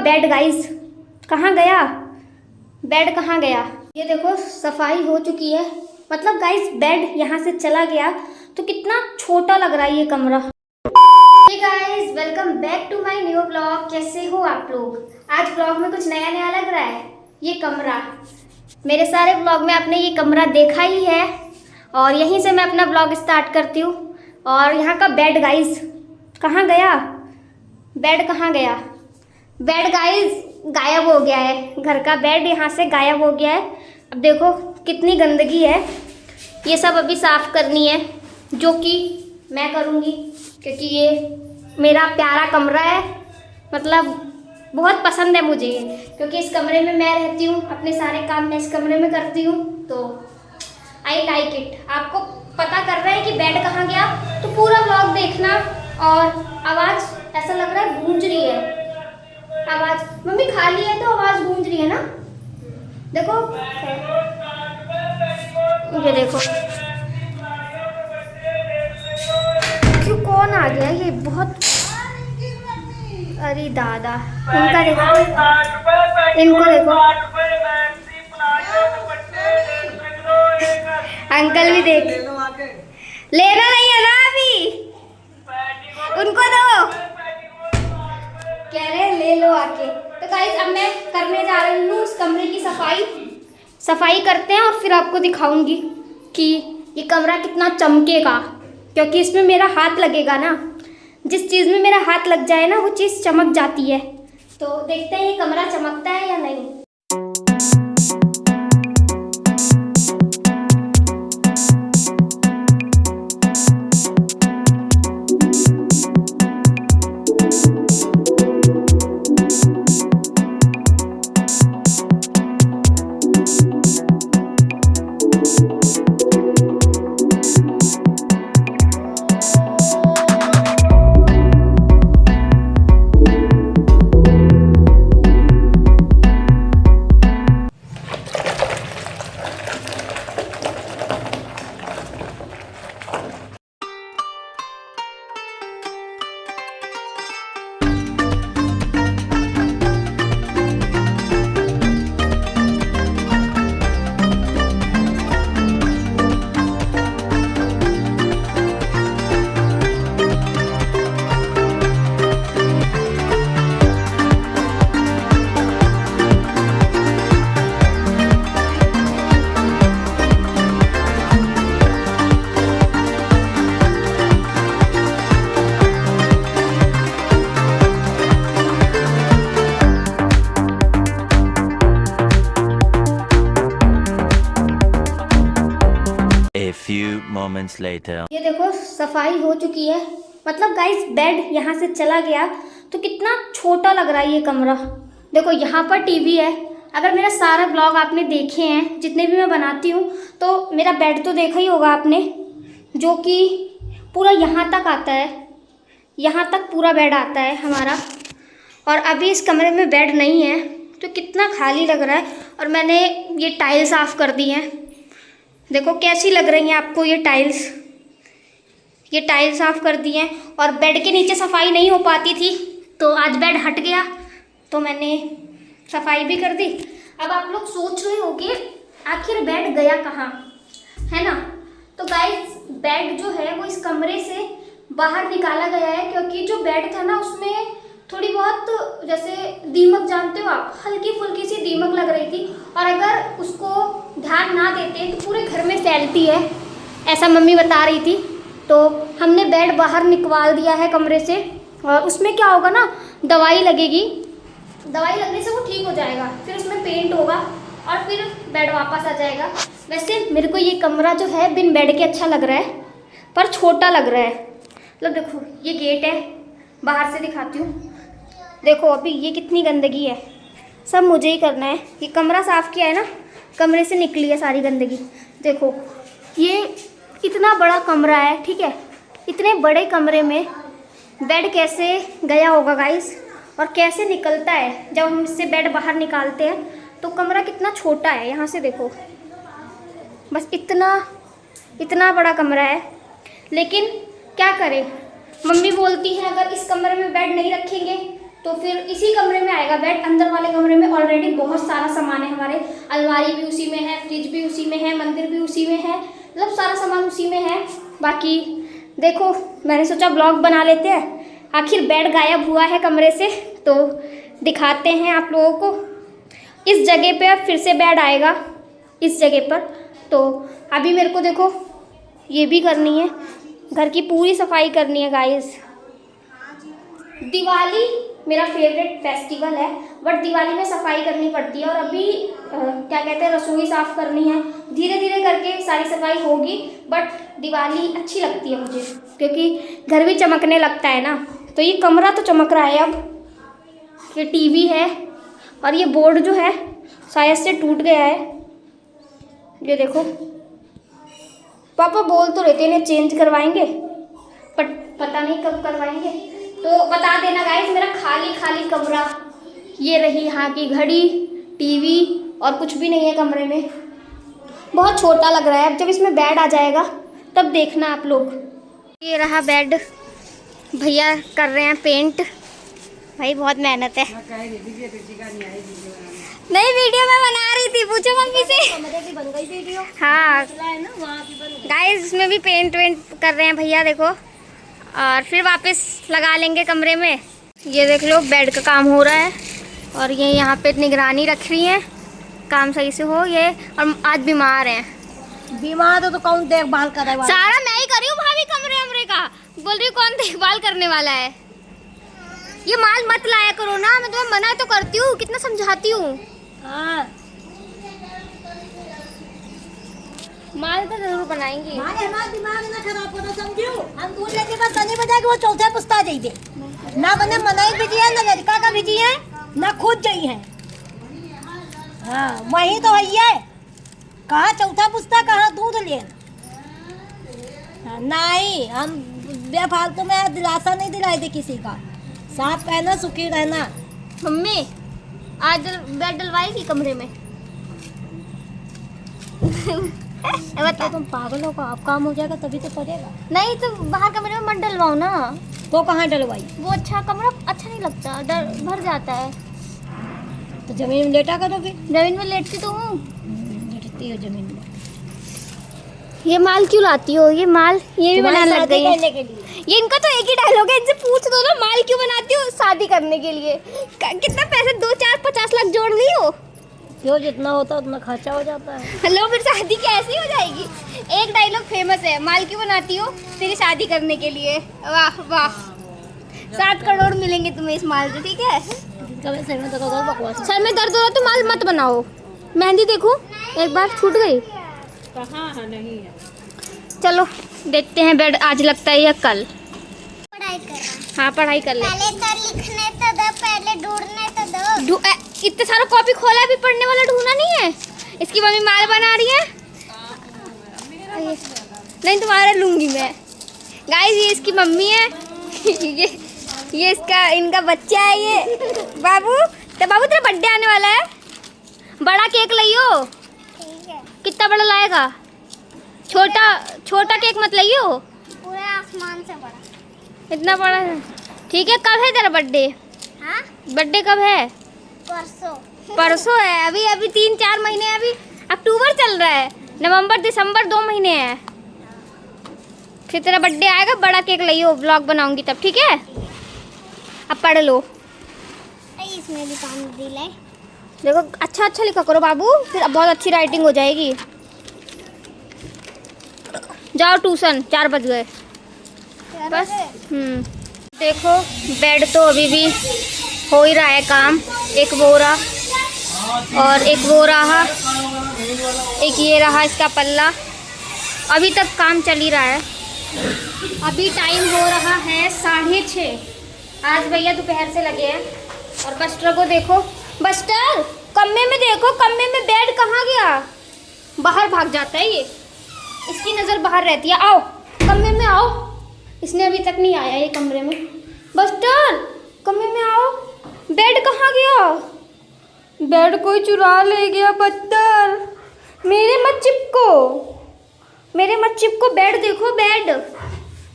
Bed guys, कहाँ गया bed, कहाँ गया? ये देखो सफाई हो चुकी है। मतलब गाइस बेड यहाँ से चला गया तो कितना छोटा लग रहा है ये कमरा। Hey guys, welcome back to my new blog. कैसे हो आप लोग? आज ब्लॉग में कुछ नया नया लग रहा है। ये कमरा, मेरे सारे ब्लॉग में आपने ये कमरा देखा ही है और यहीं से मैं अपना ब्लॉग स्टार्ट करती हूँ। और यहाँ का बेड गाइस, कहाँ गया बेड, कहाँ गया बेड गाइस? गायब हो गया है। घर का बेड यहाँ से गायब हो गया है। अब देखो कितनी गंदगी है। ये सब अभी साफ करनी है, जो कि मैं करूँगी क्योंकि ये मेरा प्यारा कमरा है। मतलब बहुत पसंद है मुझे ये, क्योंकि इस कमरे में मैं रहती हूँ, अपने सारे काम मैं इस कमरे में करती हूँ, तो आई लाइक इट। आपको पता कर रहे हैं कि बेड कहाँ गया तो पूरा व्लॉग देखना। और आवाज़ ऐसा लग रहा है गूंज रही है, आवाज़ मम्मी खाली है तो आवाज़ गूंज रही है ना। देखो ये देखो क्यों, कौन आ गया ये? बहुत, अरे दादा, इनका देखो, इनको देखो, अंकल भी देख, लेना नहीं है ना अभी, उनको दो, कह रहे ले लो आके। तो गाइस अब मैं करने जा रही हूँ इस कमरे की सफाई करते हैं और फिर आपको दिखाऊंगी कि ये कमरा कितना चमकेगा, क्योंकि इसमें मेरा हाथ लगेगा ना। जिस चीज़ में मेरा हाथ लग जाए ना वो चीज़ चमक जाती है। तो देखते हैं ये कमरा चमकता है या नहीं। Moments later. ये देखो सफाई हो चुकी है। मतलब गाइस बेड यहाँ से चला गया तो कितना छोटा लग रहा है ये कमरा। देखो यहाँ पर टीवी है। अगर मेरा सारा ब्लॉग आपने देखे हैं, जितने भी मैं बनाती हूँ, तो मेरा बेड तो देखा ही होगा आपने, जो कि पूरा यहाँ तक आता है, यहाँ तक पूरा बेड आता है हमारा। और अभी इस कमरे में बेड नहीं है तो कितना खाली लग रहा है। और मैंने ये टाइल साफ़ कर दी हैं। देखो कैसी लग रही हैं आपको ये टाइल्स। ये टाइल साफ़ कर दी हैं। और बेड के नीचे सफाई नहीं हो पाती थी तो आज बेड हट गया तो मैंने सफाई भी कर दी। अब आप लोग सोच रहे होंगे आखिर बेड गया कहाँ, है ना? तो गाइस बेड जो है वो इस कमरे से बाहर निकाला गया है, क्योंकि जो बेड था ना उसमें थोड़ी बहुत, जैसे दीमक जानते हो आप, हल्की फुल्की सी दीमक लग रही थी। और अगर उसको ध्यान ना देते तो पूरे घर में फैलती है, ऐसा मम्मी बता रही थी। तो हमने बेड बाहर निकाल दिया है कमरे से। और उसमें क्या होगा ना, दवाई लगेगी, दवाई लगने से वो ठीक हो जाएगा, फिर उसमें पेंट होगा और फिर बेड वापस आ जाएगा। वैसे मेरे को ये कमरा जो है बिन बेड के अच्छा लग रहा है, पर छोटा लग रहा है। मतलब देखो ये गेट है, बाहर से दिखाती हूँ। देखो अभी ये कितनी गंदगी है, सब मुझे ही करना है। ये कमरा साफ़ किया है ना, कमरे से निकली है सारी गंदगी। देखो ये इतना बड़ा कमरा है, ठीक है? इतने बड़े कमरे में बेड कैसे गया होगा गाइस, और कैसे निकलता है जब हम इससे बेड बाहर निकालते हैं तो कमरा कितना छोटा है। यहाँ से देखो, बस इतना बड़ा कमरा है। लेकिन क्या करें, मम्मी बोलती है अगर इस कमरे में बेड नहीं रखेंगे तो फिर इसी कमरे में आएगा बेड। अंदर वाले कमरे में ऑलरेडी बहुत सारा सामान है हमारे, अलमारी भी उसी में है, फ्रिज भी उसी में है, मंदिर भी उसी में है, मतलब सारा सामान उसी में है। बाकी देखो मैंने सोचा ब्लॉग बना लेते हैं, आखिर बेड गायब हुआ है कमरे से तो दिखाते हैं आप लोगों को। इस जगह पे अब फिर से बेड आएगा इस जगह पर। तो अभी मेरे को देखो ये भी करनी है, घर की पूरी सफाई करनी है गाइस। दिवाली मेरा फेवरेट फेस्टिवल है, बट दिवाली में सफाई करनी पड़ती है और अभी क्या कहते हैं रसोई साफ़ करनी है। धीरे धीरे करके सारी सफाई होगी, बट दिवाली अच्छी लगती है मुझे क्योंकि घर भी चमकने लगता है ना। तो ये कमरा तो चमक रहा है अब। ये टीवी है और ये बोर्ड जो है शायद से टूट गया है, ये देखो। पापा बोल तो रहते हैं इन्हें चेंज करवाएंगे, बट पता नहीं कब करवाएंगे। तो बता देना गाइस, मेरा खाली खाली कमरा। ये रही यहाँ की घड़ी, टीवी और कुछ भी नहीं है कमरे में। बहुत छोटा लग रहा है। अब जब इसमें बेड आ जाएगा तब देखना आप लोग। ये रहा बेड, भैया कर रहे हैं पेंट। भाई बहुत मेहनत है। नहीं वीडियो मैं बना रही थी, पूछो मम्मी से। बन गई वीडियो। हाँ वहाँ की बन गाइस इसमें भी पेंट वेंट कर रहे हैं भैया देखो, और फिर वापस लगा लेंगे कमरे में। ये देख लो बेड का काम हो रहा है और ये यहाँ पे निगरानी रख रही हैं, काम सही से हो ये। और आज बीमार हैं। बीमार तो कौन देखभाल करे वाला? सारा मैं ही कर रही हूँ भाभी कमरे का। बोल रही हूँ कौन देखभाल करने वाला है। ये माल मत लाया करो ना, मैं तुम्हें मना तो करती हूँ, कितना समझाती हूँ। हाँ माल तो जरूर बनाएंगे। मारे हमारा दिमाग ना खराब करो, समझियो। हम दूध लेके बस सनी बजा के वो चौथे पुस्ता जाइए। ना बने मनाई भी है, ना लड़का का भी है, ना खुद जाई है। हाँ वही तो है। कहाँ चौथा पुस्ता, कहाँ दूध ले। हाँ, नहीं हम बेफालतू में दिलासा नहीं दिलाई थी किसी का। साफ कहना, सुखी रहना। मम्मी आज बेड डलवाएगी कमरे में? तो तुम पागल हो का? आप काम हो जाएगा तभी तो पड़ेगा। नहीं तो बाहर कमरे में मत डलवाओ ना। तो कहाँ डलवाई? वो अच्छा कमरा अच्छा नहीं लगता, डर भर जाता है। तो जमीन में लेटा करो फिर। जमीन में लेटती तो हूँ। लेटती हो जमीन में। ये माल क्यों लाती हो? ये माल ये भी बनाने लग गई है। करने के लिए। ये इनका तो एक ही डायलॉग है, इनसे पूछ दो ना माल क्यों बनाती हो? शादी करने के लिए। कितना पैसे 2 4 50 लाख जोड़ ली हो? जो जितना होता उतना खर्चा हो जाता है। हेलो फिर शादी कैसी हो जाएगी? एक डायलॉग फेमस है, माल क्यों बनाती हो? तेरी शादी करने के लिए। वाह वाह, 7 करोड़ मिलेंगे तुम्हें इस माल से, ठीक है। सर में तो बकवास। सर में दर्द हो रहा तो माल मत बनाओ। मेहंदी देखो एक बार छूट गई। कहाँ है? नहीं है। चलो देखते हैं बेड आज लगता है या कल। पढ़ाई कर रहा। हाँ पढ़ाई कर ले। पहले तो लिखने तो दो, पहले ढूंढने तो दो। इतने सारा कॉपी खोला, अभी पढ़ने वाला ढूंढना नहीं है। इसकी मम्मी माल बना रही है। नहीं तुम्हारा लूंगी मैं। गाइस ये इसकी मम्मी है। ये इसका इनका बच्चा है ये। बाबू तो बाबू तेरा बर्थडे आने वाला है, बड़ा केक लाइयो। ठीक है। कितना बड़ा लाएगा? छोटा केक मत लाइयो, पूरे आसमान से बड़ा। इतना बड़ा है। ठीक है, कब है तेरा बर्थडे? हाँ बर्थडे कब है? परसों। परसों है। अभी 3-4 महीने हैं। अभी अक्टूबर चल रहा है, नवंबर दिसंबर 2 महीने हैं। फिर तेरा बर्थडे आएगा, बड़ा केक लाइयो, व्लॉग बनाऊंगी तब, ठीक है। अब पढ़ लो। इसमें भी काम दिलाए। देखो अच्छा अच्छा लिखा करो बाबू, फिर बहुत अच्छी राइटिंग हो जाएगी। जाओ ट्यूशन, 4 बज गए बस। देखो बेड तो अभी भी हो ही रहा है काम। एक वो रहा और एक वो रहा, एक ये रहा इसका पल्ला। अभी तक काम चल ही रहा है। अभी टाइम हो रहा है 6:30। आज भैया दोपहर से लगे हैं। और बस्टर को देखो, बस्टर कमरे में देखो, कमरे में बेड कहाँ गया? बाहर भाग जाता है ये, इसकी नज़र बाहर रहती है। आओ कमरे में आओ। इसने अभी तक नहीं आया ये कमरे में। बस्टर कमरे में आओ। बेड कहाँ गया? बेड कोई चुरा ले गया। बस्टर मेरे मत चिपको, बेड देखो बेड।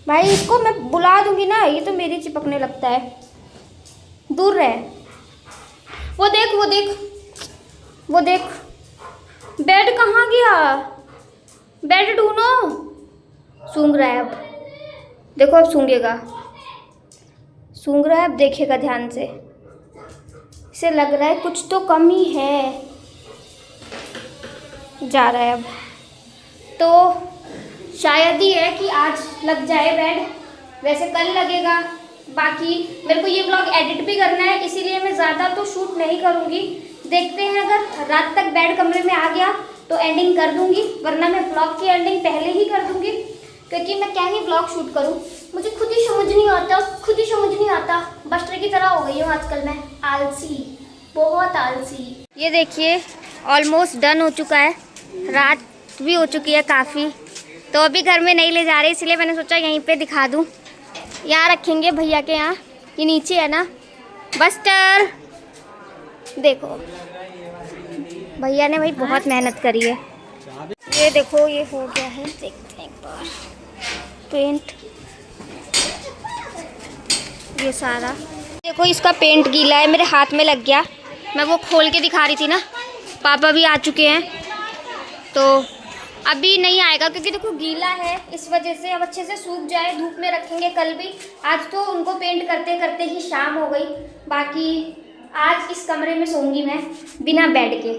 भाई इसको मैं बुला दूंगी ना, ये तो मेरी चिपकने लगता है। दूर रहे। वो देख वो देख वो देख, बेड कहाँ गया? बेड ढूंढो। सूंघ रहा है अब, देखो अब सूंघेगा, सूंघ रहा है अब, देखेगा ध्यान से। इसे लग रहा है कुछ तो कमी है, जा रहा है अब। तो शायद ही है कि आज लग जाए बेड, वैसे कल लगेगा। बाकी मेरे को ये व्लॉग एडिट भी करना है, इसीलिए मैं ज़्यादा तो शूट नहीं करूँगी। देखते हैं, अगर रात तक बेड कमरे में आ गया तो एंडिंग कर दूँगी, वरना मैं व्लॉग की एंडिंग पहले ही कर दूँगी, क्योंकि मैं क्या ही व्लॉग शूट करूँ, मुझे खुद ही समझ नहीं आता, खुद ही समझ नहीं आता। बस्टर की तरह हो गई हूँ आजकल मैं, आलसी, बहुत आलसी। ये देखिए ऑलमोस्ट डन हो चुका है, रात भी हो चुकी है काफ़ी। तो अभी घर में नहीं ले जा रहे, इसलिए मैंने सोचा यहीं पे दिखा दूँ। यहाँ रखेंगे भैया के यहाँ, ये नीचे है ना। बस्टर देखो, भैया ने भाई बहुत मेहनत करी है। ये देखो ये हो गया है, देखते हैं एक बार पेंट, ये सारा देखो इसका पेंट गीला है, मेरे हाथ में लग गया। मैं वो खोल के दिखा रही थी ना, पापा भी आ चुके हैं, तो अभी नहीं आएगा क्योंकि देखो गीला है, इस वजह से। अब अच्छे से सूख जाए, धूप में रखेंगे कल भी। आज तो उनको पेंट करते करते ही शाम हो गई। बाकी आज इस कमरे में सोऊंगी मैं बिना बेड के।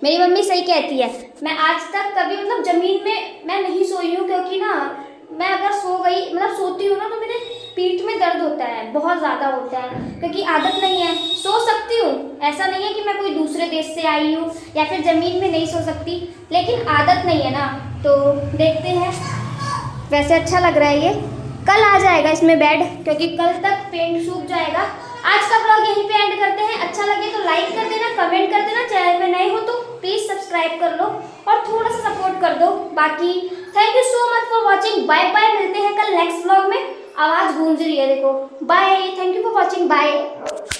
मेरी मम्मी सही कहती है, मैं आज तक कभी मतलब ज़मीन में मैं नहीं सोई हूँ, क्योंकि ना मैं अगर सो गई मतलब सोती हूँ ना तो मेरे पीठ में दर्द होता है, बहुत ज़्यादा होता है, क्योंकि आदत नहीं है। सो सकती हूँ, ऐसा नहीं है कि मैं कोई दूसरे देश से आई हूँ या फिर ज़मीन में नहीं सो सकती, लेकिन आदत नहीं है ना। तो देखते हैं, वैसे अच्छा लग रहा है ये। कल आ जाएगा इसमें बेड, क्योंकि कल तक पेंट सूख जाएगा। आज का ब्लॉग यहीं पे एंड करते हैं। अच्छा लगे तो लाइक कर देना, कमेंट कर देना, चैनल में नए हो तो प्लीज़ सब्सक्राइब कर लो और थोड़ा सा सपोर्ट कर दो। बाकी thank you so much for watching, bye bye. मिलते हैं कल नेक्स्ट ब्लॉग में। आवाज़ गूंज रही है देखो, bye, thank you for watching, bye.